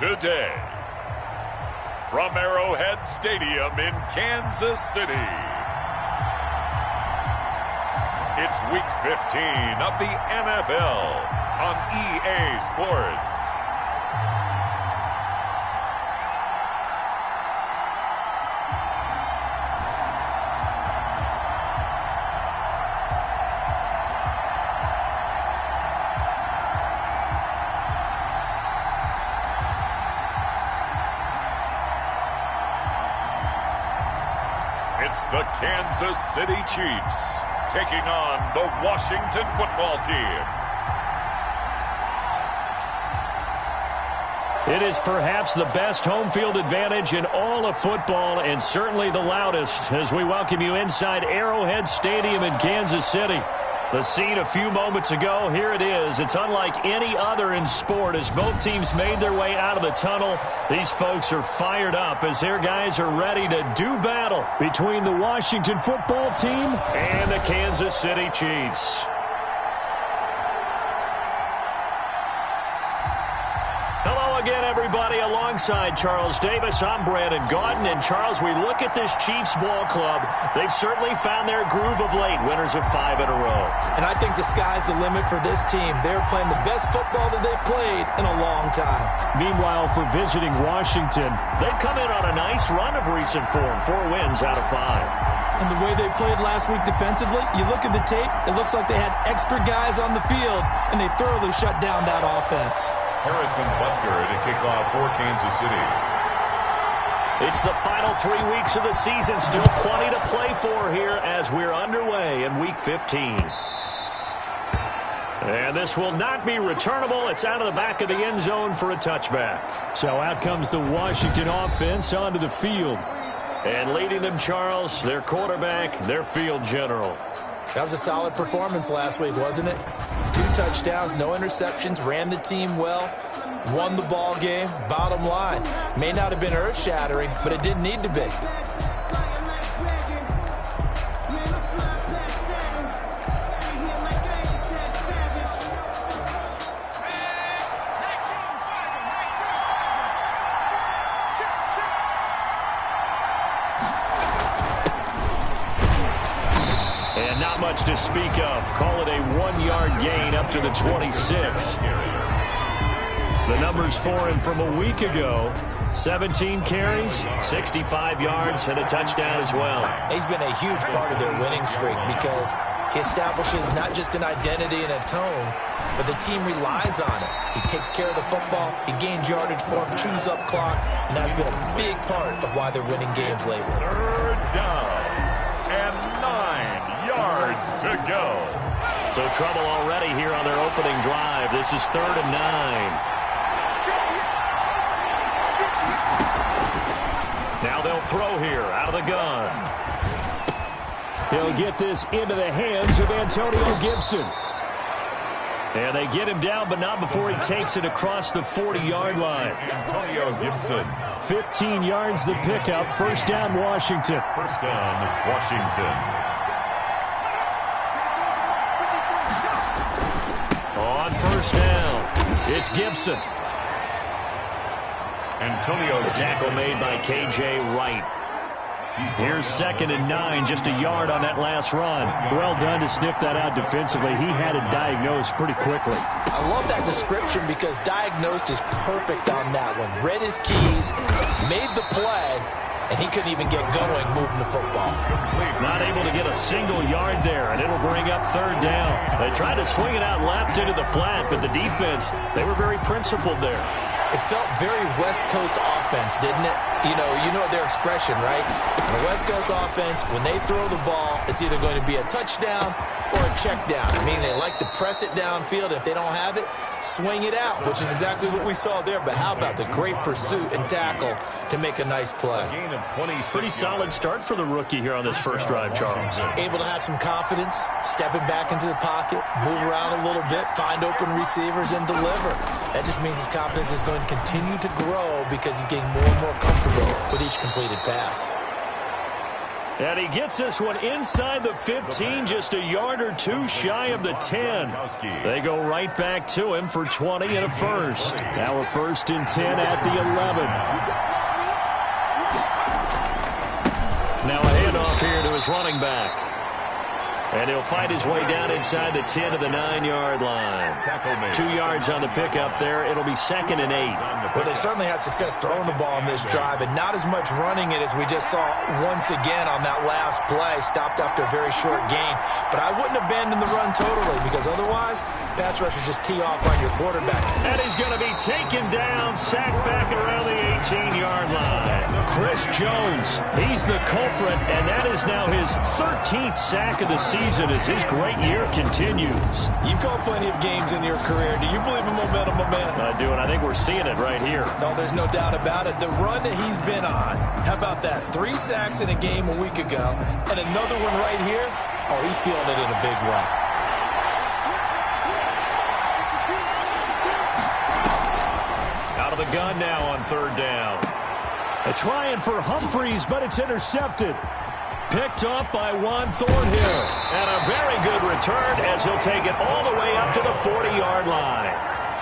today. From Arrowhead Stadium in Kansas City, it's Week 15 of the NFL on EA Sports. It's the Kansas City Chiefs taking on the Washington football team. It is perhaps the best home field advantage in all of football, and certainly the loudest, as we welcome you inside Arrowhead Stadium in Kansas City. The scene a few moments ago, here it is. It's unlike any other in sport as both teams made their way out of the tunnel. These folks are fired up as their guys are ready to do battle between the Washington football team and the Kansas City Chiefs. Hello again, everybody. Alongside Charles Davis, I'm Brandon Gaudin. And, Charles, we look at this Chiefs ball club. They've certainly found their groove of late, winners of 5 in a row. And I think the sky's the limit for this team. They're playing the best football that they've played in a long time. Meanwhile, for visiting Washington, they've come in on a nice run of recent form, 4 wins out of 5. And the way they played last week defensively, you look at the tape, it looks like they had extra guys on the field, and they thoroughly shut down that offense. Harrison Butker to kick off for Kansas City. It's the final 3 weeks of the season. Still plenty to play for here as we're underway in Week 15. And this will not be returnable. It's out of the back of the end zone for a touchback. So out comes the Washington offense onto the field. And leading them, Charles, their quarterback, their field general. That was a solid performance last week, wasn't it? 2 touchdowns, no interceptions, ran the team well, won the ball game. Bottom line, may not have been earth-shattering, but it didn't need to be. To speak of. Call it a 1-yard gain up to the 26. The numbers for him from a week ago: 17 carries, 65 yards, and a touchdown as well. He's been a huge part of their winning streak because he establishes not just an identity and a tone, but the team relies on it. He takes care of the football, he gains yardage for him, chews up clock, and that's been a big part of why they're winning games lately. 3rd down and 9 yards to go. So trouble already here on their opening drive. This is 3rd and 9. Now they'll throw here out of the gun. They'll get this into the hands of Antonio Gibson. And they get him down, but not before he takes it across the 40-yard line. Antonio Gibson. 15 yards the pickup. 1st down, Washington. 1st down, Washington. On 1st down, it's Gibson. Antonio The tackle made by K.J. Wright. Here's 2nd and 9, just a yard on that last run. Well done to sniff that out defensively. He had it diagnosed pretty quickly. I love that description because diagnosed is perfect on that one. Read his keys, made the play, and he couldn't even get going moving the football. Not able to get a single yard there, and it'll bring up 3rd down. They tried to swing it out left into the flat, but the defense, they were very principled there. It felt very West Coast offense, didn't it? You know their expression, right? On a West Coast offense, when they throw the ball, it's either going to be a touchdown or a check down. I mean, they like to press it downfield. If they don't have it, swing it out, which is exactly what we saw there. But how about the great pursuit and tackle to make a nice play? Pretty solid start for the rookie here on this first drive, Charles. Able to have some confidence, stepping back into the pocket, move around a little bit, find open receivers, and deliver. That just means his confidence is going to continue to grow because he's getting more and more comfortable with each completed pass. And he gets this one inside the 15, just a yard or two shy of the 10. They go right back to him for 20 and a first. Now a 1st and 10 at the 11. Now a handoff here to his running back. And he'll fight his way down inside the 10 to the 9-yard line. 2 yards on the pickup there. It'll be 2nd and 8. Well, they certainly had success throwing the ball in this drive, and not as much running it as we just saw once again on that last play. Stopped after a very short gain. But I wouldn't abandon the run totally, because otherwise, pass rushers just tee off on your quarterback. And he's going to be taken down, sacked back at around the 18-yard line. Chris Jones, he's the culprit, and that is now his 13th sack of the season as his great year continues. You've called plenty of games in your career. Do you believe in momentum, my man? I do, and I think we're seeing it right here. No, there's no doubt about it. The run that he's been on, how about that? 3 sacks in a game a week ago, and another one right here. Oh, he's feeling it in a big way. Out of the gun now on 3rd down. They're trying for Humphreys, but it's intercepted. Picked up by Juan Thornhill. And a very good return as he'll take it all the way up to the 40-yard line.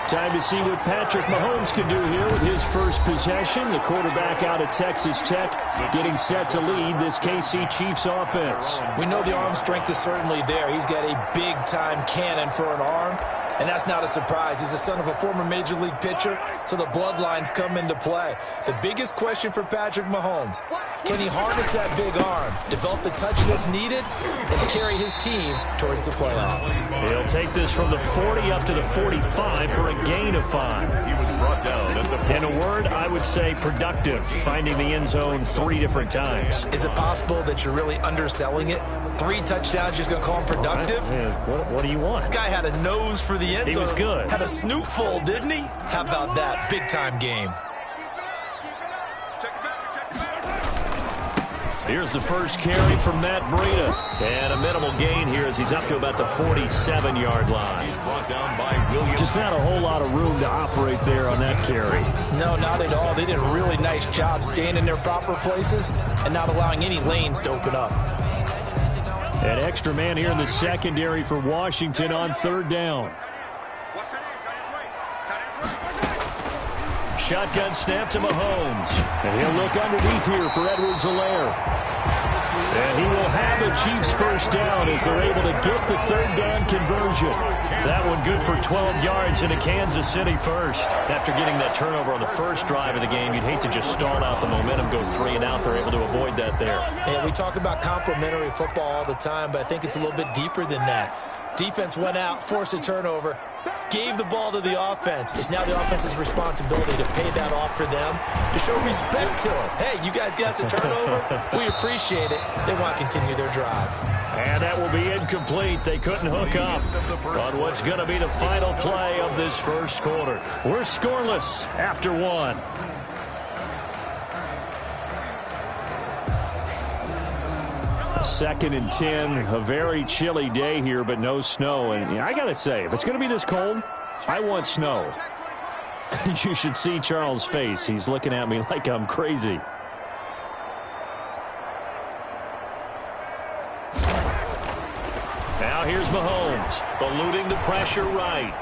Time to see what Patrick Mahomes can do here with his first possession. The quarterback out of Texas Tech getting set to lead this KC Chiefs offense. We know the arm strength is certainly there. He's got a big-time cannon for an arm. And that's not a surprise. He's the son of a former Major League pitcher, so the bloodlines come into play. The biggest question for Patrick Mahomes, can he harness that big arm, develop the touch that's needed, and carry his team towards the playoffs? He'll take this from the 40 up to the 45 for a gain of 5. He was brought down at the... In a word, I would say productive, finding the end zone 3 different times. Is it possible that you're really underselling it? 3 touchdowns, just going to call him productive? What do you want? This guy had a nose for the end zone. He was good. Had a snoot full, didn't he? How about that? Big-time game. Here's the first carry from Matt Breida. And a minimal gain here as he's up to about the 47-yard line. He's brought down by Williams. Just not a whole lot of room to operate there on that carry. No, not at all. They did a really nice job staying in their proper places and not allowing any lanes to open up. An extra man here in the secondary for Washington on 3rd down. Shotgun snap to Mahomes. And he'll look underneath here for Edwards-Helaire. And he will have the Chiefs first down as they're able to get the 3rd down conversion. That one good for 12 yards into Kansas City first. After getting that turnover on the first drive of the game, you'd hate to just stall out the momentum, go 3 and out. They're able to avoid that there. And we talk about complementary football all the time, but I think it's a little bit deeper than that. Defense went out, forced a turnover, gave the ball to the offense. It's now the offense's responsibility to pay that off for them, to show respect to them. Hey, you guys got a turnover? We appreciate it. They want to continue their drive. And that will be incomplete. They couldn't hook up on what's going to be the final play of this first quarter. We're scoreless after 1. Second and 10, a very chilly day here, but no snow. And I got to say, if it's going to be this cold, I want snow. You should see Charles' face. He's looking at me like I'm crazy. Now here's Mahomes, eluding the pressure right.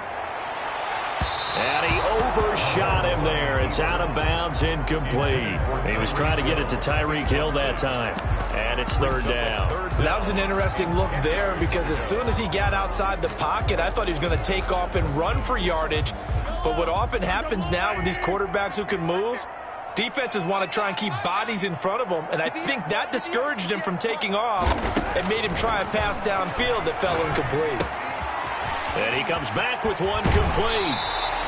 And he overshot him there. It's out of bounds, incomplete. He was trying to get it to Tyreek Hill that time. And it's 3rd down. That was an interesting look there because as soon as he got outside the pocket, I thought he was going to take off and run for yardage. But what often happens now with these quarterbacks who can move, defenses want to try and keep bodies in front of them. And I think that discouraged him from taking off and made him try a pass downfield that fell incomplete. And he comes back with one complete.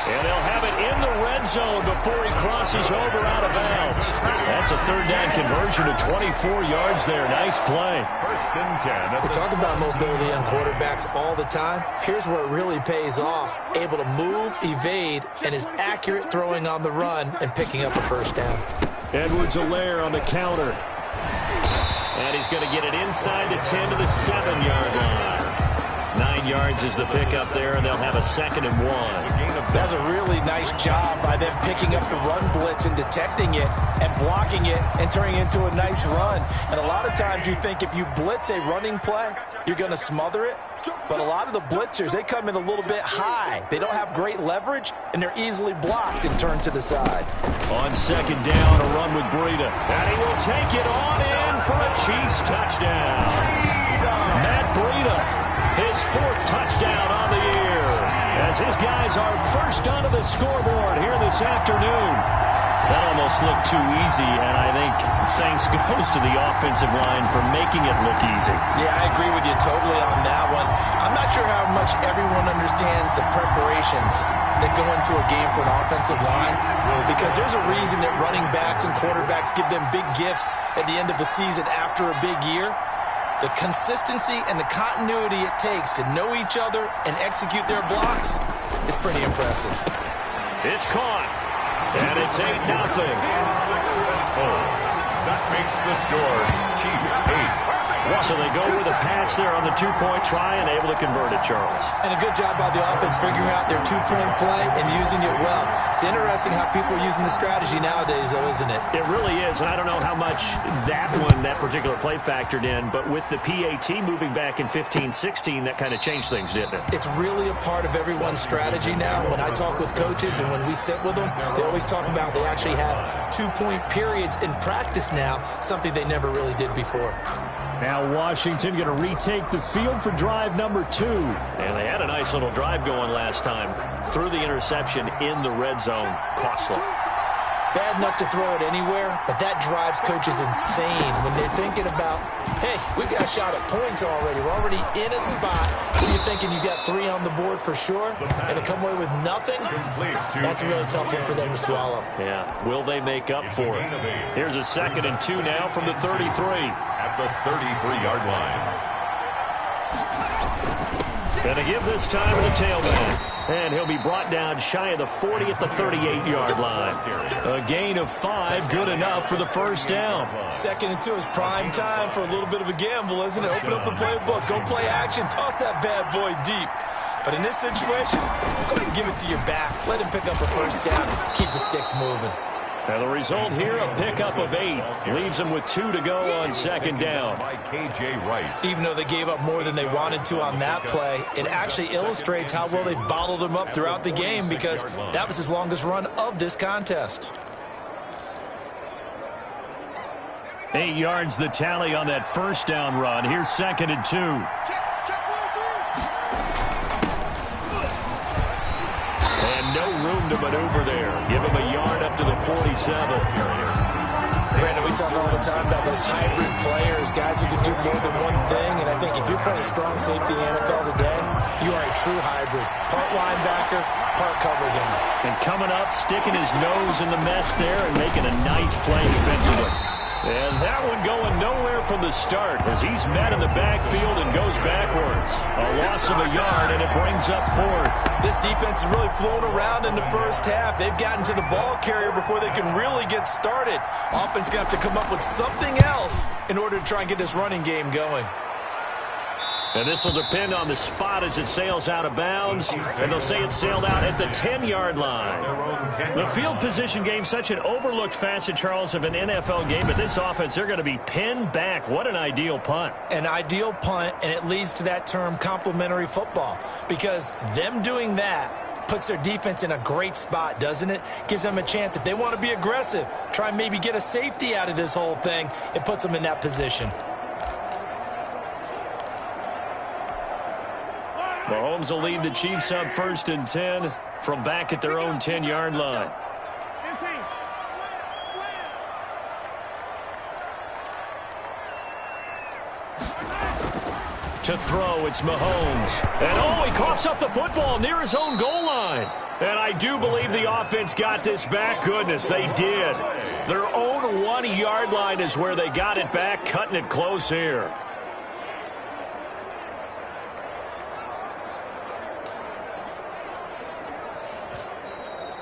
And they'll have it in the red zone before he crosses over out of bounds. That's a 3rd down conversion of 24 yards there. Nice play. 1st and 10. We talk about mobility on quarterbacks all the time. Here's where it really pays off. Able to move, evade, and is accurate throwing on the run and picking up a 1st down. Edwards-Helaire on the counter. And he's going to get it inside the 10 to the 7-yard line. 9 yards is the pickup there, and they'll have a 2nd and 1. That's a really nice job by them picking up the run blitz and detecting it and blocking it and turning it into a nice run. And a lot of times you think if you blitz a running play, you're going to smother it. But a lot of the blitzers, they come in a little bit high. They don't have great leverage, and they're easily blocked and turned to the side. On 2nd down, a run with Breida. And he will take it on in for a Chiefs touchdown. Matt Breida, his 4th touchdown on the year, as his guys are first onto the scoreboard here this afternoon. That almost looked too easy, and I think thanks goes to the offensive line for making it look easy. Yeah, I agree with you totally on that one. I'm not sure how much everyone understands the preparations that go into a game for an offensive line, because there's a reason that running backs and quarterbacks give them big gifts at the end of the season after a big year. The consistency and the continuity it takes to know each other and execute their blocks is pretty impressive. It's caught. And it's 8-0. That makes the score Chiefs 8. So they go with a pass there on the 2-point try and able to convert it, Charles. And a good job by the offense figuring out their 2-point play and using it well. It's interesting how people are using the strategy nowadays, though, isn't it? It really is, and I don't know how much that particular play factored in, but with the PAT moving back in 15-16, that kind of changed things, didn't it? It's really a part of everyone's strategy now. When I talk with coaches and when we sit with them, they always talk about they actually have 2-point periods in practice now, something they never really did before. Now Washington going to retake the field for drive number 2. And they had a nice little drive going last time. Threw the interception in the red zone. Costly. Bad enough to throw it anywhere, but that drives coaches insane when they're thinking about, hey, we've got a shot at points already. We're already in a spot where you're thinking you got 3 on the board for sure, and to come away with nothing, that's a really tough one for them to swallow. Yeah, will they make up for it? Here's a 2nd and 2 now from the 33. At the 33-yard line. Going to give this time to the tailback. And he'll be brought down shy of the 40 at the 38-yard line. A gain of 5, good enough for the first down. 2nd and 2 is prime time for a little bit of a gamble, isn't it? Open up the playbook, go play action, toss that bad boy deep. But in this situation, go ahead and give it to your back. Let him pick up a first down, keep the sticks moving. And the result here, a pickup of 8. Leaves them with 2 to go on 2nd down. By KJ Wright. Even though they gave up more than they wanted to on that play, it actually illustrates how well they bottled them up throughout the game, because that was his longest run of this contest. 8 yards the tally on that first down run. Here's 2nd and 2. No room to maneuver there. Give him a yard up to the 47. Brandon, we talk all the time about those hybrid players, guys who can do more than one thing, and I think if you're playing strong safety in the NFL today, you are a true hybrid. Part linebacker, part cover guy. And coming up, sticking his nose in the mess there and making a nice play defensively. And that one going nowhere from the start as he's met in the backfield and goes backwards. A loss of a yard, and it brings up 4th. This defense has really flown around in the first half. They've gotten to the ball carrier before they can really get started. Offense going to have to come up with something else in order to try and get this running game going. And this will depend on the spot as it sails out of bounds. And they'll say it sailed out at the 10-yard line. The field position game, such an overlooked facet, Charles, of an NFL game. But this offense, they're going to be pinned back. What an ideal punt. An ideal punt, and it leads to that term complementary football. Because them doing that puts their defense in a great spot, doesn't it? Gives them a chance. If they want to be aggressive, try and maybe get a safety out of this whole thing, it puts them in that position. Mahomes will lead the Chiefs up 1st and 10 from back at their own 10-yard line. To throw, it's Mahomes. And he coughs up the football near his own goal line. And I do believe the offense got this back. Goodness, they did. Their own 1-yard line is where they got it back, cutting it close here.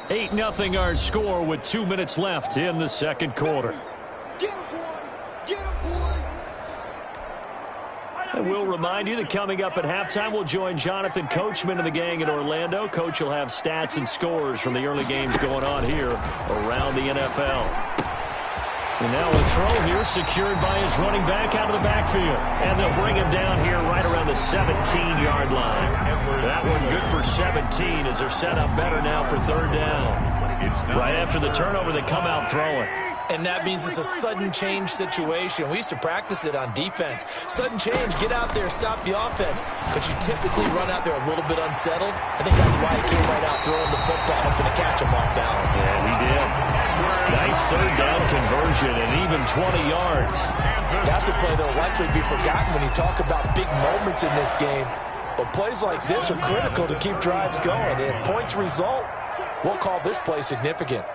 8-0 our score with 2 minutes left in the second quarter. I will remind you that coming up at halftime, we'll join Jonathan Coachman and the gang in Orlando. Coach will have stats and scores from the early games going on here around the NFL. And now a throw here secured by his running back out of the backfield. And they'll bring him down here right around the 17-yard line. That one good for 17 as they're set up better now for third down. Right after the turnover, they come out throwing. And that means it's a sudden change situation. We used to practice it on defense. Sudden change, get out there, stop the offense. But you typically run out there a little bit unsettled. I think that's why he came right out throwing the football, hoping to catch him off balance. Yeah, he did. Nice third down conversion and even 20 yards. That's a play that will likely be forgotten when you talk about big moments in this game. But plays like this are critical to keep drives going. And if points result, we'll call this play significant.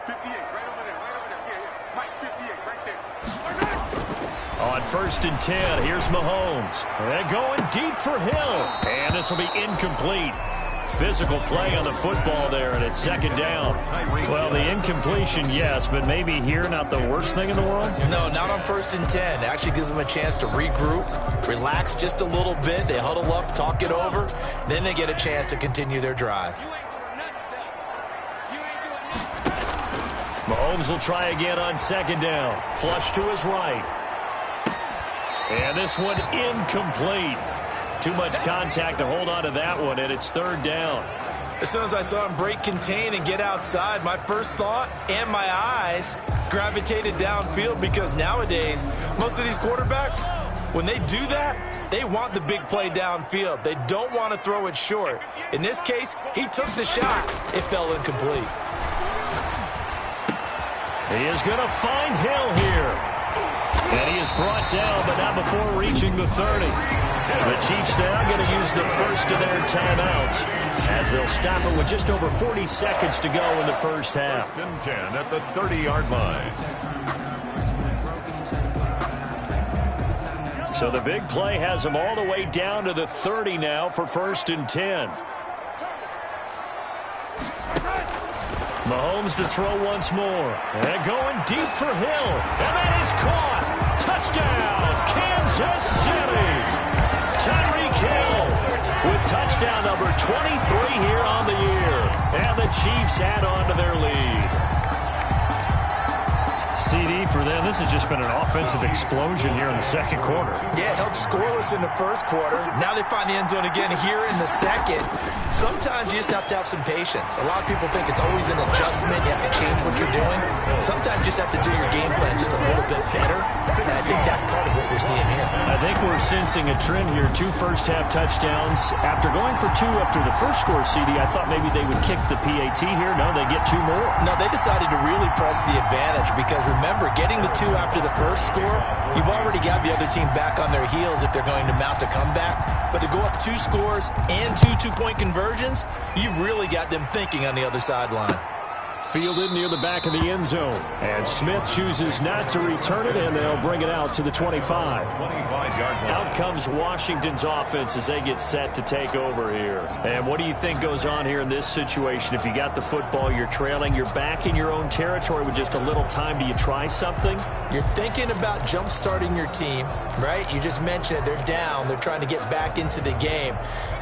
On 1st and 10, here's Mahomes. They're going deep for Hill. And this will be incomplete. Physical play on the football there, and it's second down. Well, the incompletion, yes, but maybe here not the worst thing in the world? No, not on 1st and 10. It actually gives them a chance to regroup, relax just a little bit. They huddle up, talk it over. Then they get a chance to continue their drive. Mahomes will try again on second down. Flush to his right. And this one incomplete. Too much contact to hold on to that one, and it's third down. As soon as I saw him break contain and get outside, my first thought and my eyes gravitated downfield, because nowadays, most of these quarterbacks, when they do that, they want the big play downfield. They don't want to throw it short. In this case, he took the shot. It fell incomplete. He is going to find Hill here. And he is brought down, but not before reaching the 30. The Chiefs now going to use the first of their timeouts as they'll stop it with just over 40 seconds to go in the first half. 1st and 10 at the 30-yard line. So the big play has them all the way down to the 30 now for 1st and 10. Mahomes to throw once more. And going deep for Hill. And that is caught. Touchdown, Kansas City. Tyreek Hill with touchdown number 23 here on the year. And the Chiefs add on to their lead. CD for them. This has just been an offensive explosion here in the second quarter. Yeah, held scoreless in the first quarter. Now they find the end zone again here in the second. Sometimes you just have to have some patience. A lot of people think it's always an adjustment. You have to change what you're doing. Sometimes you just have to do your game plan just a little bit better. And I think that's part of what we're seeing here. I think we're sensing a trend here. 2 first-half touchdowns. After going for 2 after the first score, CD, I thought maybe they would kick the PAT here. No, they get 2 more. No, they decided to really press the advantage because, remember, getting the 2 after the first score, you've already got the other team back on their heels if they're going to mount a comeback. But to go up 2 scores and 2 two-point conversions, you've really got them thinking on the other sideline. Fielded near the back of the end zone. And Smith chooses not to return it, and they'll bring it out to the 25. 25-yard line. Out comes Washington's offense as they get set to take over here. And what do you think goes on here in this situation? If you got the football, you're trailing, you're back in your own territory with just a little time. Do you try something? You're thinking about jump-starting your team, right? You just mentioned it. They're down. They're trying to get back into the game.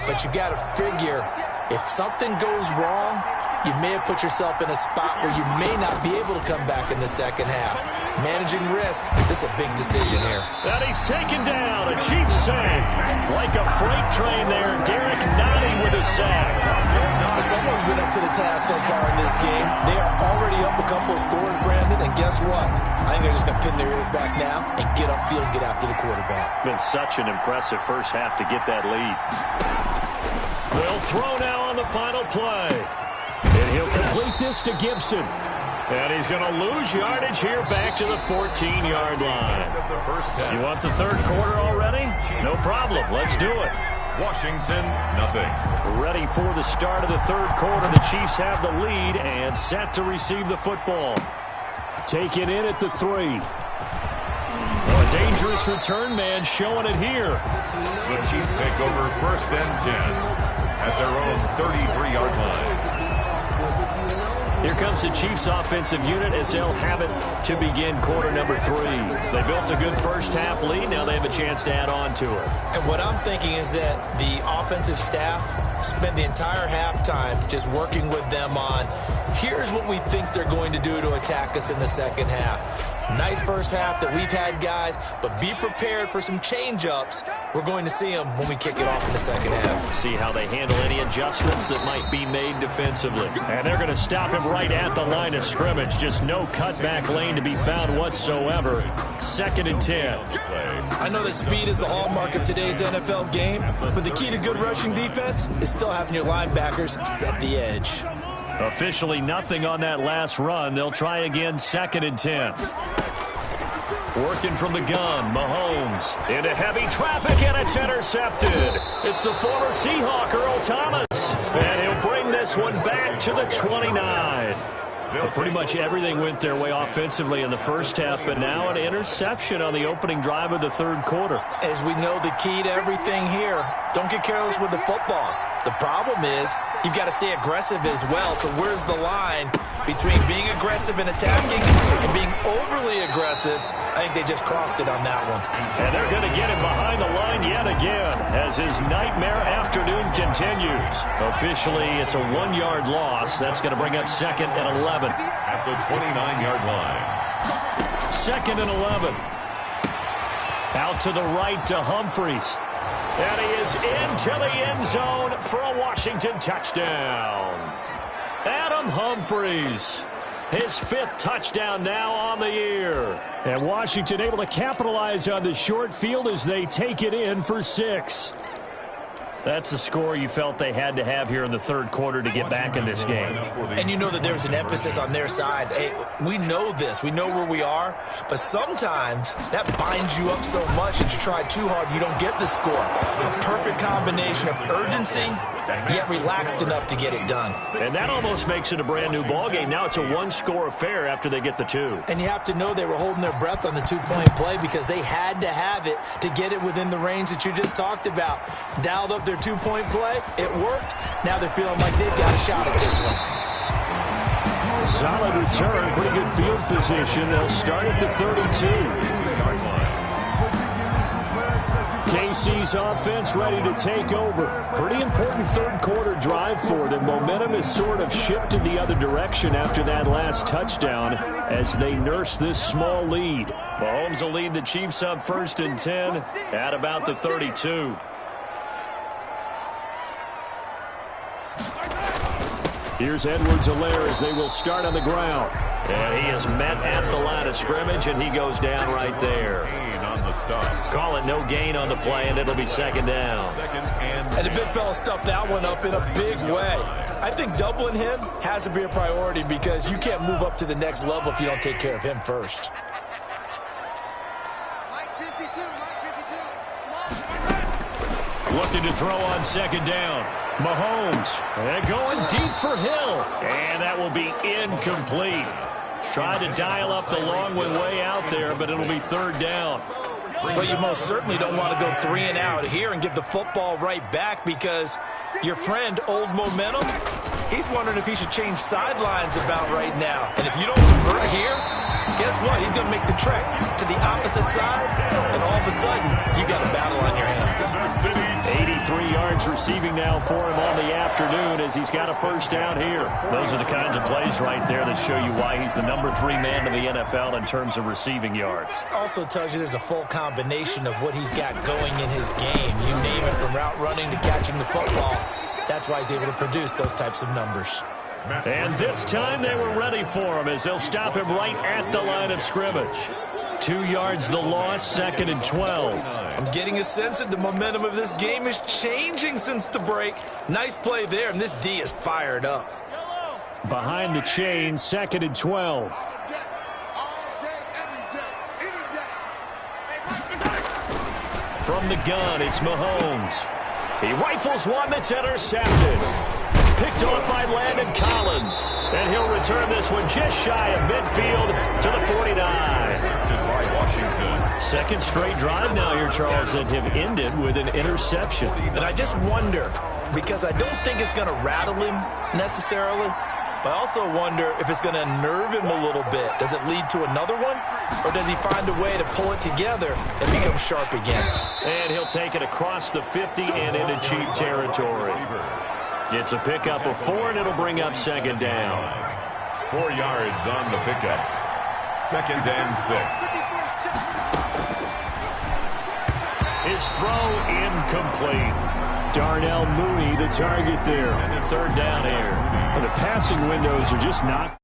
But you got to figure, if something goes wrong, you may have put yourself in a spot where you may not be able to come back in the second half. Managing risk, this is a big decision here. And he's taken down. A Chiefs sack. Like a freight train there. Derek Notty with a sack. Someone's been up to the task so far in this game. They are already up a couple of scores, Brandon, and guess what? I think they're just going to pin their ears back now and get upfield and get after the quarterback. Been such an impressive first half to get that lead. They'll throw now on the final play. And he'll complete this to Gibson. And he's going to lose yardage here back to the 14-yard line. You want the third quarter already? No problem. Let's do it. Washington, nothing. Ready for the start of the third quarter. The Chiefs have the lead and set to receive the football. Taken in at the 3. A dangerous return man showing it here. The Chiefs take over 1st and 10 at their own 33-yard line. Here comes the Chiefs offensive unit as they'll have it to begin quarter number 3. They built a good first half lead. Now they have a chance to add on to it. And what I'm thinking is that the offensive staff spend the entire halftime just working with them on, here's what we think they're going to do to attack us in the second half. Nice first half that we've had, guys, but be prepared for some change-ups. We're going to see them when we kick it off in the second half. See how they handle any adjustments that might be made defensively. And they're going to stop him right at the line of scrimmage. Just no cutback lane to be found whatsoever. 2nd and 10. I know that speed is the hallmark of today's NFL game, but the key to good rushing defense is still having your linebackers set the edge. Officially nothing on that last run. They'll try again, 2nd and 10. Working from the gun, Mahomes into heavy traffic, and it's intercepted. It's the former Seahawk, Earl Thomas, and he'll bring this one back to the 29. Well, pretty much everything went their way offensively in the first half, but now an interception on the opening drive of the third quarter. As we know, the key to everything here, don't get careless with the football. The problem is you've got to stay aggressive as well. So where's the line between being aggressive and attacking and being overly aggressive? I think they just crossed it on that one. And they're going to get him behind the line yet again as his nightmare afternoon continues. Officially, it's a 1-yard loss. That's going to bring up 2nd and 11. At the 29-yard line. 2nd and 11. Out to the right to Humphries. And he is into the end zone for a Washington touchdown. Adam Humphries, his 5th touchdown now on the year. And Washington able to capitalize on the short field as they take it in for 6. That's a score you felt they had to have here in the third quarter to get back in this game. And you know that there's an emphasis on their side. Hey, we know this. We know where we are. But sometimes that binds you up so much that you try too hard, you don't get the score. A perfect combination of urgency, yet relaxed enough to get it done. And that almost makes it a brand-new ball game. Now it's a 1-score affair after they get the 2. And you have to know they were holding their breath on the 2-point play because they had to have it to get it within the range that you just talked about. Dialed up their 2-point play. It worked. Now they're feeling like they've got a shot at this one. Solid return. Pretty good field position. They'll start at the 32. KC's offense ready to take over. Pretty important third quarter drive for them. Momentum has sort of shifted the other direction after that last touchdown as they nurse this small lead. Mahomes will lead the Chiefs up 1st and 10 at about the 32. Here's Edwards-Helaire as they will start on the ground. And he is met at the line of scrimmage, and he goes down right there. On the stop. Call it no gain on the play, and it'll be 2nd down. And the big fella stuffed that one up in a big way. I think doubling him has to be a priority because you can't move up to the next level if you don't take care of him first. Looking to throw on 2nd down. Mahomes, and going deep for Hill. And that will be incomplete. Tried to dial up the long one way out there, but it'll be 3rd down. Well, you most certainly don't want to go 3 and out here and give the football right back because your friend, Old Momentum, he's wondering if he should change sidelines about right now. And if you don't convert here, guess what? He's going to make the trek to the opposite side, and all of a sudden, you got a battle on your hands. 83 yards receiving now for him on the afternoon as he's got a 1st down here. Those are the kinds of plays right there that show you why he's the number 3 man in the NFL in terms of receiving yards. Also tells you there's a full combination of what he's got going in his game. You name it, from route running to catching the football. That's why he's able to produce those types of numbers. And this time they were ready for him as they'll stop him right at the line of scrimmage. 2 yards the loss, 2nd and 12. I'm getting a sense that the momentum of this game is changing since the break. Nice play there, and this D is fired up. Behind the chain, 2nd and 12. From the gun, it's Mahomes. He rifles one that's intercepted. Picked off by Landon Collins. And he'll return this one just shy of midfield to the 49. 2nd straight drive now here, Charles, that have ended with an interception. And I just wonder, because I don't think it's going to rattle him necessarily, But I also wonder if it's going to unnerve him a little bit. Does it lead to another one? Or does he find a way to pull it together and become sharp again? And he'll take it across the 50 and into Chief territory. It's a pickup of 4, and it'll bring up second down. 4 yards on the pickup. 2nd and 6. His throw incomplete. Darnell Mooney, the target there. And 3rd down here. Well, the passing windows are just not.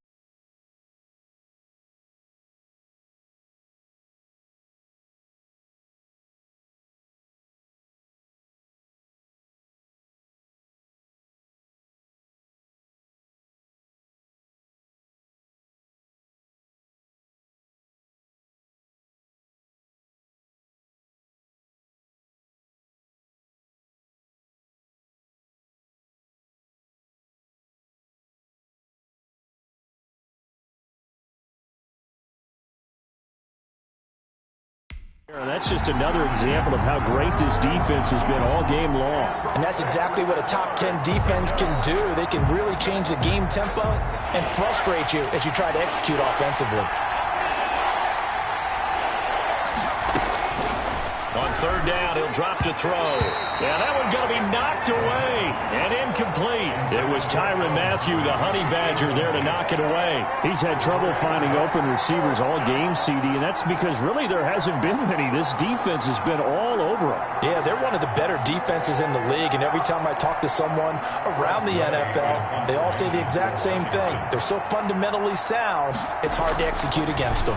That's just another example of how great this defense has been all game long. And that's exactly what a top 10 defense can do. They can really change the game tempo and frustrate you as you try to execute offensively. On 3rd down, he'll drop to throw. Yeah, that one's going to be knocked away and incomplete. It was Tyrann Mathieu, the Honey Badger, there to knock it away. He's had trouble finding open receivers all game, CD, and that's because really there hasn't been many. This defense has been all over them. Yeah, they're one of the better defenses in the league, and every time I talk to someone around the NFL, they all say the exact same thing. They're so fundamentally sound, it's hard to execute against them.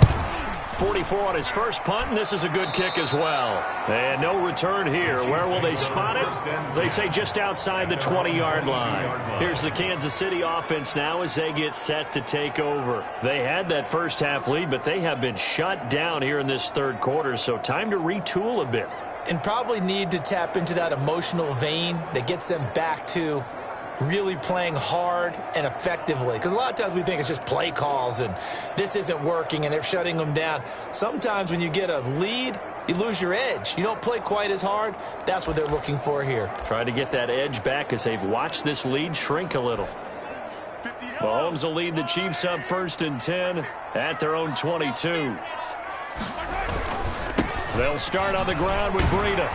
44 on his first punt, and this is a good kick as well. And no return here. Where will they spot it? They say just outside the 20-yard line. Here's the Kansas City offense now as they get set to take over. They had that first half lead, but they have been shut down here in this 3rd quarter, so time to retool a bit. And probably need to tap into that emotional vein that gets them back to really playing hard and effectively. Because a lot of times we think it's just play calls and this isn't working and they're shutting them down. Sometimes when you get a lead, you lose your edge. You don't play quite as hard. That's what they're looking for here. Try to get that edge back as they've watched this lead shrink a little. Mahomes will lead the Chiefs up 1st and 10 at their own 22. They'll start on the ground with Breida.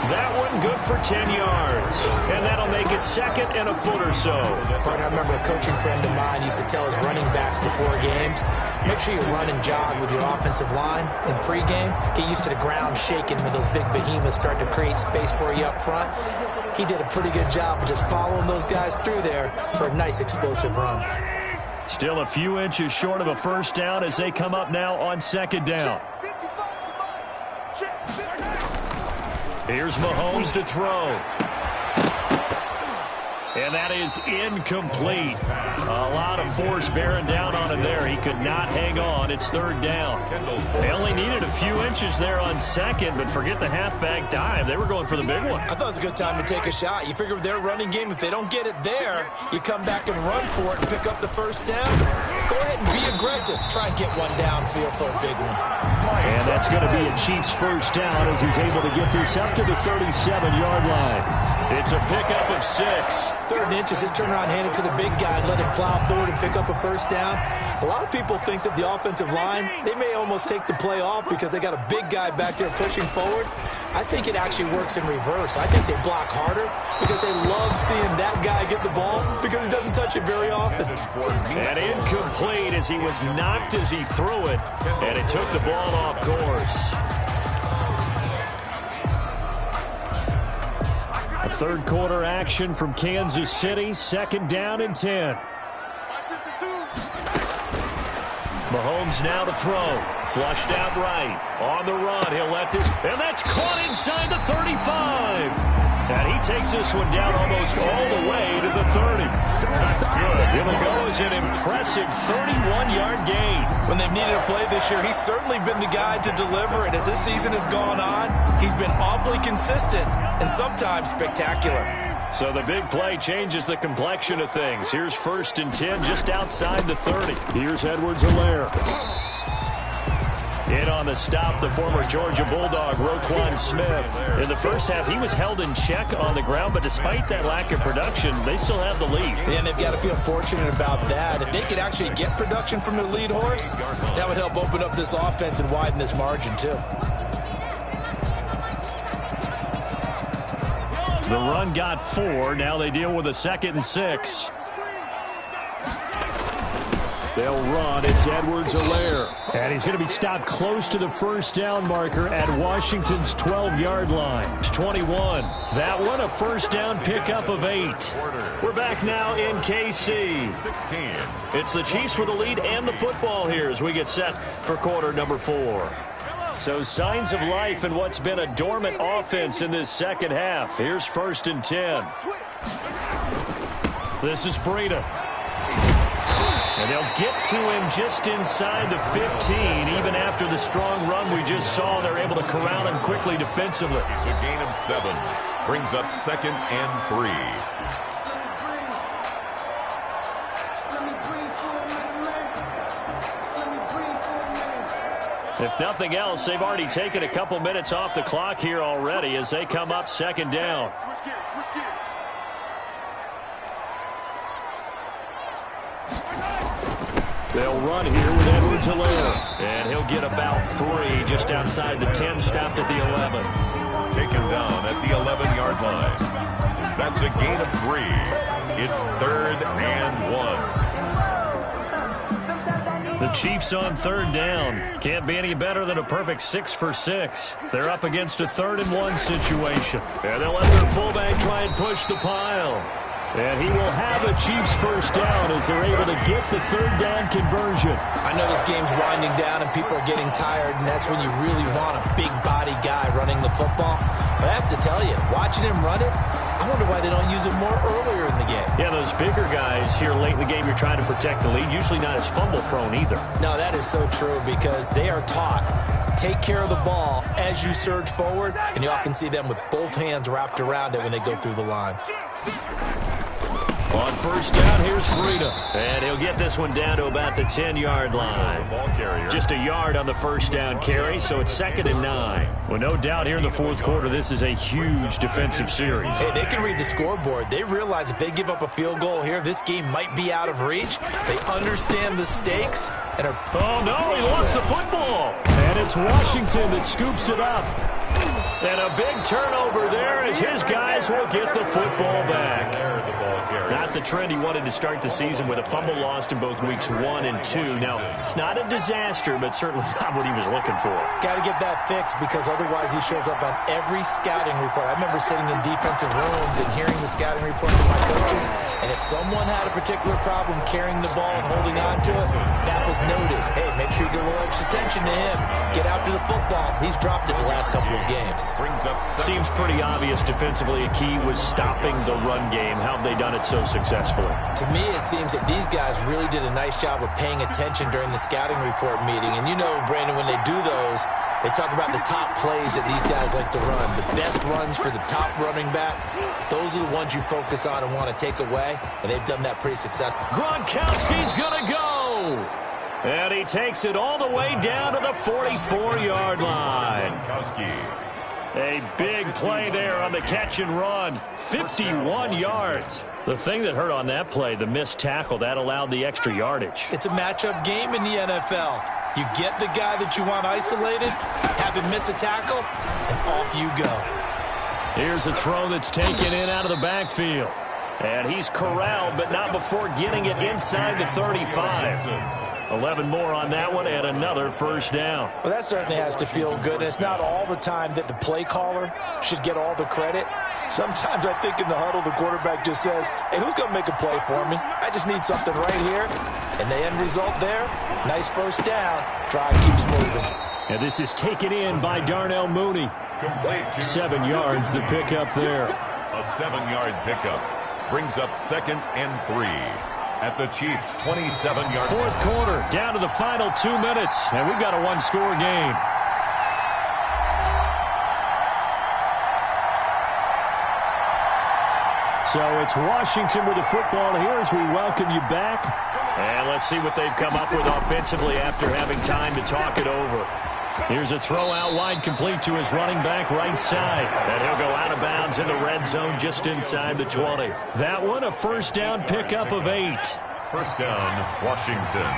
That one good for 10 yards. And that'll make it 2nd and a foot or so. I remember a coaching friend of mine used to tell his running backs before games, make sure you run and jog with your offensive line in pregame. Get used to the ground shaking when those big behemoths start to create space for you up front. He did a pretty good job of just following those guys through there for a nice explosive run. Still a few inches short of a 1st down as they come up now on 2nd down. Here's Mahomes to throw. And that is incomplete. A lot of force bearing down on him there. He could not hang on. It's 3rd down. They only needed a few inches there on 2nd, but forget the halfback dive. They were going for the big one. I thought it was a good time to take a shot. You figure with their running game, if they don't get it there, you come back and run for it and pick up the 1st down. Go ahead and be aggressive. Try and get one downfield for a big one. And that's going to be a Chiefs 1st down as he's able to get this up to the 37-yard line. It's a pickup of 6. 3rd and inches, just turn around, hand it to the big guy, and let him plow forward and pick up a 1st down. A lot of people think that the offensive line, they may almost take the play off because they got a big guy back there pushing forward. I think it actually works in reverse. I think they block harder because they love seeing that guy get the ball because he doesn't touch it very often. And incomplete as he was knocked as he threw it, and it took the ball off course. A 3rd quarter action from Kansas City, 2nd down and 10. Mahomes now to throw. Flushed out right. On the run, he'll let this, and that's caught inside the 35. And he takes this one down almost all the way to the 30. That's good. It'll go as an impressive 31-yard gain. When they've needed a play this year, he's certainly been the guy to deliver it. As this season has gone on, he's been awfully consistent and sometimes spectacular. So the big play changes the complexion of things. Here's 1st and 10 just outside the 30. Here's Edwards-Helaire. In on the stop, the former Georgia Bulldog, Roquan Smith. In the first half, he was held in check on the ground, but despite that lack of production, they still have the lead. And they've got to feel fortunate about that. If they could actually get production from their lead horse, that would help open up this offense and widen this margin, too. The run got 4. Now they deal with a 2nd and 6. They'll run. It's Edwards-Helaire. And he's going to be stopped close to the first down marker at Washington's 12-yard line. It's 21. That one a first down pickup of 8. We're back now in KC. 16. It's the Chiefs with the lead and the football here as we get set for quarter number 4. So signs of life in what's been a dormant offense in this second half. Here's 1st and 10. This is Breida. And they'll get to him just inside the 15. Even after the strong run we just saw, they're able to corral him quickly defensively. It's a gain of 7. Brings up 2nd and 3. If nothing else, they've already taken a couple minutes off the clock here already as they come up 2nd down. They'll run here with Edwards-Helaire. And he'll get about 3 just outside the 10, stopped at the 11. Taken down at the 11-yard line. That's a gain of 3. It's 3rd and 1. The Chiefs on 3rd down. Can't be any better than a perfect 6 for 6. They're up against a 3rd and 1 situation. And they'll let their fullback try and push the pile. And he will have a Chiefs first down as they're able to get the 3rd down conversion. I know this game's winding down and people are getting tired, and that's when you really want a big body guy running the football. But I have to tell you, watching him run it, I wonder why they don't use it more earlier in the game. Yeah, those bigger guys here late in the game, you're trying to protect the lead. Usually not as fumble prone either. No, that is so true because they are taught, take care of the ball as you surge forward, and you often see them with both hands wrapped around it when they go through the line. On 1st down, here's Breida. And he'll get this one down to about the 10-yard line. Just a yard on the 1st down carry, so it's 2nd and 9. Well, no doubt here in the 4th quarter, this is a huge defensive series. Hey, they can read the scoreboard. They realize if they give up a field goal here, this game might be out of reach. They understand the stakes and are... Oh, no, he lost the football. And it's Washington that scoops it up. And a big turnover there as his guys will get the football back. Not the trend he wanted to start the season with a fumble lost in both weeks 1 and 2. Now, it's not a disaster, but certainly not what he was looking for. Got to get that fixed because otherwise he shows up on every scouting report. I remember sitting in defensive rooms and hearing the scouting report from my coaches, and if someone had a particular problem carrying the ball and holding on to it, that was noted. Hey, make sure you get a little extra attention to him. Get after the football. He's dropped it the last couple of games. Seems pretty obvious defensively a key was stopping the run game. How have they done it so successfully? To me, it seems that these guys really did a nice job of paying attention during the scouting report meeting. And you know, Brandon, when they do those, they talk about the top plays that these guys like to run. The best runs for the top running back, those are the ones you focus on and want to take away. And they've done that pretty successfully. Gronkowski's going to go. And he takes it all the way down to the 44-yard line. A big play there on the catch and run. 51 yards. The thing that hurt on that play, the missed tackle, that allowed the extra yardage. It's a matchup game in the NFL. You get the guy that you want isolated, have him miss a tackle, and off you go. Here's a throw that's taken in out of the backfield. And he's corralled, but not before getting it inside the 35. 11 more on that one and another first down. Well, that certainly has to feel good. And it's not all the time that the play caller should get all the credit. Sometimes I think in the huddle, the quarterback just says, hey, who's going to make a play for me? I just need something right here. And the end result there, nice first down. Drive keeps moving. And this is taken in by Darnell Mooney. 7 yards, the pickup there. A 7-yard pickup brings up 2nd and 3. At the Chiefs' 27-yard line. 4th quarter, down to the final 2 minutes, and we've got a one-score game. So it's Washington with the football here as we welcome you back. And let's see what they've come up with offensively after having time to talk it over. Here's a throw out wide, complete to his running back right side. And he'll go out of bounds in the red zone just inside the 20. That one a first down pickup of 8. First down, Washington.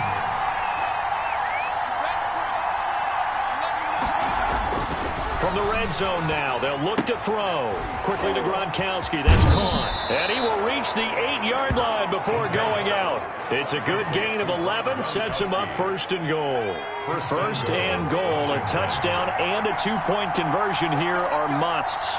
From the red zone now, they'll look to throw. Quickly to Gronkowski. That's caught. And he will reach the 8-yard line before going out. It's a good gain of 11. Sets him up first and goal. First and goal. A touchdown and a 2-point conversion here are musts.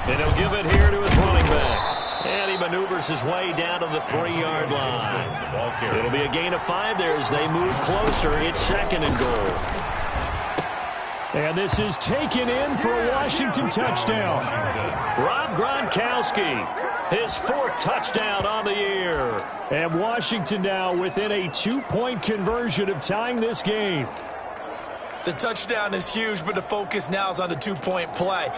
And he'll give it here to his running back. And he maneuvers his way down to the 3-yard line. It'll be a gain of 5 there as they move closer. It's second and goal. And this is taken in for a Washington touchdown. Rob Gronkowski, his 4th touchdown on the year. And Washington now within a 2-point conversion of tying this game. The touchdown is huge, but the focus now is on the 2-point play.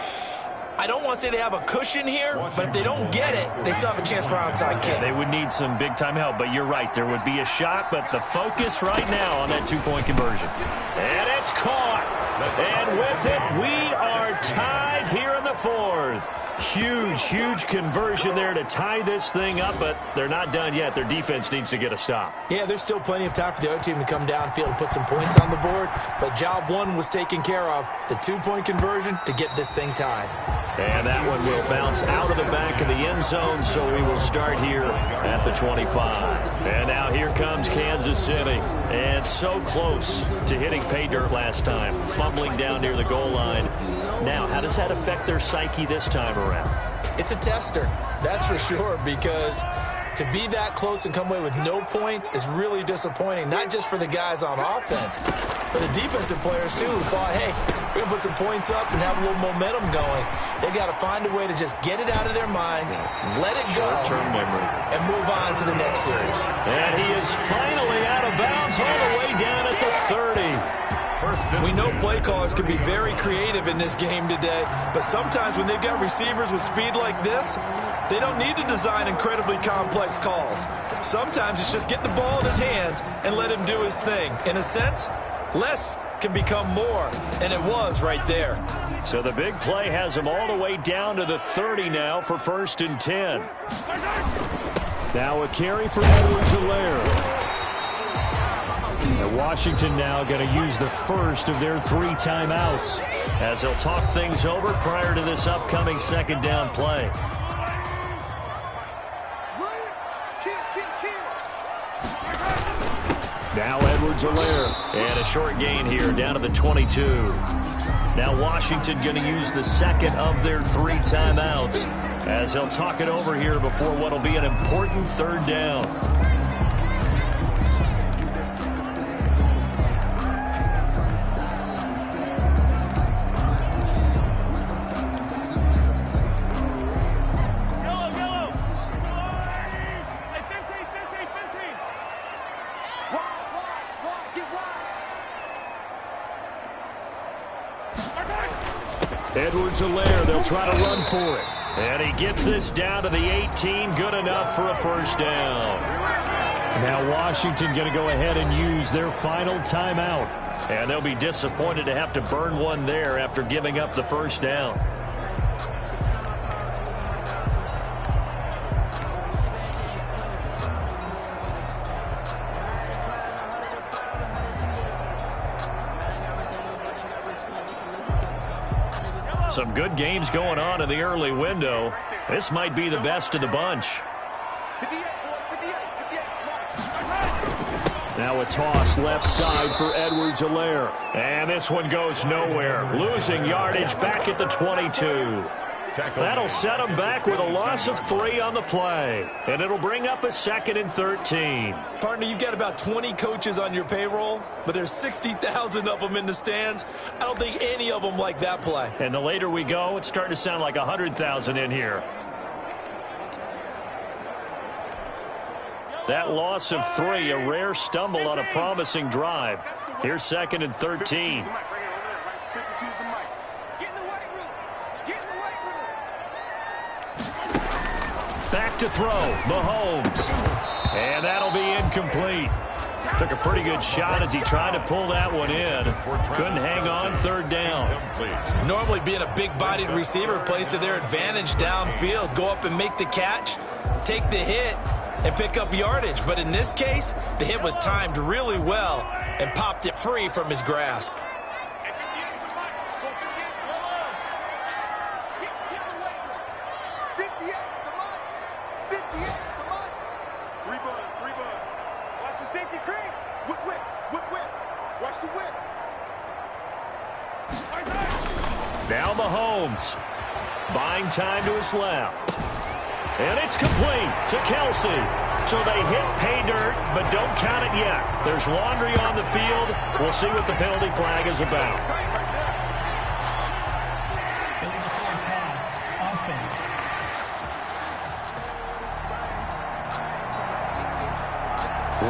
I don't want to say they have a cushion here, but if they don't get it, they still have a chance for onside kick. They would need some big-time help, but you're right. There would be a shot, but the focus right now on that 2-point conversion. And it's caught. And with it, we are tied here in the 4th. Huge, huge conversion there to tie this thing up, but they're not done yet. Their defense needs to get a stop. Yeah, there's still plenty of time for the other team to come downfield and put some points on the board, but job 1 was taken care of. The 2-point conversion to get this thing tied. And that one will bounce out of the back of the end zone, so we will start here at the 25. And now here comes Kansas City. And so close to hitting pay dirt last time, fumbling down near the goal line. Now, how does that affect their psyche this time around? It's a tester, that's for sure, because to be that close and come away with no points is really disappointing, not just for the guys on offense, but the defensive players, too, who thought, hey, we're going to put some points up and have a little momentum going. They got to find a way to just get it out of their minds, let it go, short-term memory, and move on to the next series. And he is finally out of bounds all the way down at the 30. We know play callers can be very creative in this game today, but sometimes when they've got receivers with speed like this, they don't need to design incredibly complex calls. Sometimes it's just get the ball in his hands and let him do his thing. In a sense, less can become more, and it was right there. So the big play has him all the way down to the 30 now for first and 10. Now a carry for Edwards-Helaire. And Washington now going to use the first of their 3 timeouts as they'll talk things over prior to this upcoming second down play. Now Edwards-Helaire, and a short gain here down to the 22. Now Washington going to use the second of their 3 timeouts as they'll talk it over here before what will be an important third down. Edwards-Helaire, they'll try to run for it. And he gets this down to the 18, good enough for a first down. Now Washington going to go ahead and use their final timeout. And they'll be disappointed to have to burn one there after giving up the first down. Some good games going on in the early window. This might be the best of the bunch. Now a toss left side for Edwards-Helaire. And this one goes nowhere. Losing yardage back at the 22. That'll set them back with a loss of 3 on the play. And it'll bring up a second and 13. Partner, you've got about 20 coaches on your payroll, but there's 60,000 of them in the stands. I don't think any of them like that play. And the later we go, it's starting to sound like 100,000 in here. That loss of 3, a rare stumble on a promising drive. Here's second and 13. Back to throw, Mahomes. And that'll be incomplete. Took a pretty good shot as he tried to pull that one in. Couldn't hang on, third down. Normally being a big-bodied receiver plays to their advantage downfield. Go up and make the catch, take the hit, and pick up yardage. But in this case, the hit was timed really well and popped it free from his grasp. Now Mahomes, buying time to his left. And it's complete to Kelsey. So they hit pay dirt, but don't count it yet. There's laundry on the field. We'll see what the penalty flag is about. Illegal pass, offense.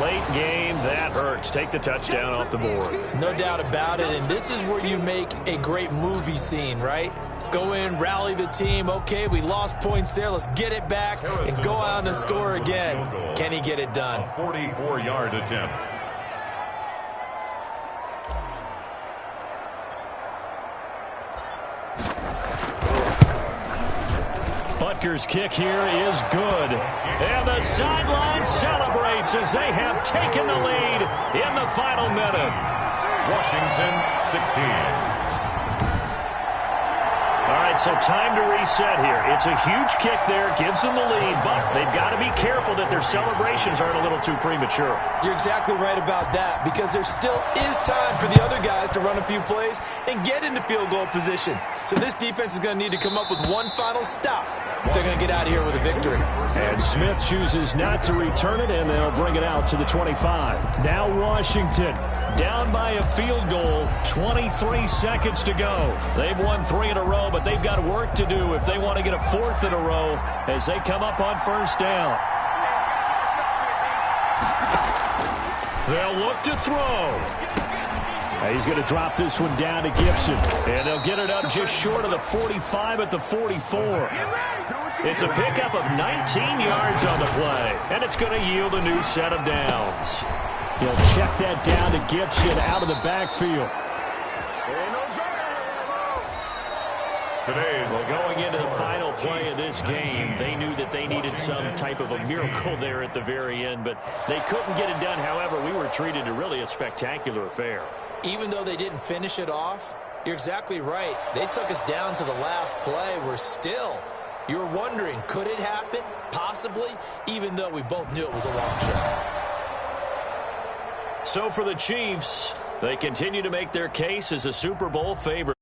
Late game, that hurts. Take the touchdown off the board. No doubt about it, and this is where you make a great movie scene, right? Go in, rally the team. Okay, we lost points there. Let's get it back and go out and score again. Can he get it done? A 44-yard attempt. Butker's kick here is good. And the sideline celebrates as they have taken the lead in the final minute. Washington 16. All right, so time to reset here. It's a huge kick there, gives them the lead, but they've got to be careful that their celebrations aren't a little too premature. You're exactly right about that, because there still is time for the other guys to run a few plays and get into field goal position. So this defense is going to need to come up with one final stop if they're going to get out of here with a victory. And Smith chooses not to return it, and they'll bring it out to the 25. Now Washington down by a field goal, 23 seconds to go. They've won 3 in a row, but they've got work to do if they want to get a 4th in a row as they come up on first down. They'll look to throw. He's going to drop this one down to Gibson. And they'll get it up just short of the 45 at the 44. It's a pickup of 19 yards on the play. And it's going to yield a new set of downs. He'll check that down to Gibson out of the backfield. Well, going into the final play of this game, they knew that they needed some type of a miracle there at the very end, but they couldn't get it done. However, we were treated to really a spectacular affair. Even though they didn't finish it off, you're exactly right. They took us down to the last play. We're still, you were wondering, could it happen? Possibly, even though we both knew it was a long shot. So for the Chiefs, they continue to make their case as a Super Bowl favorite.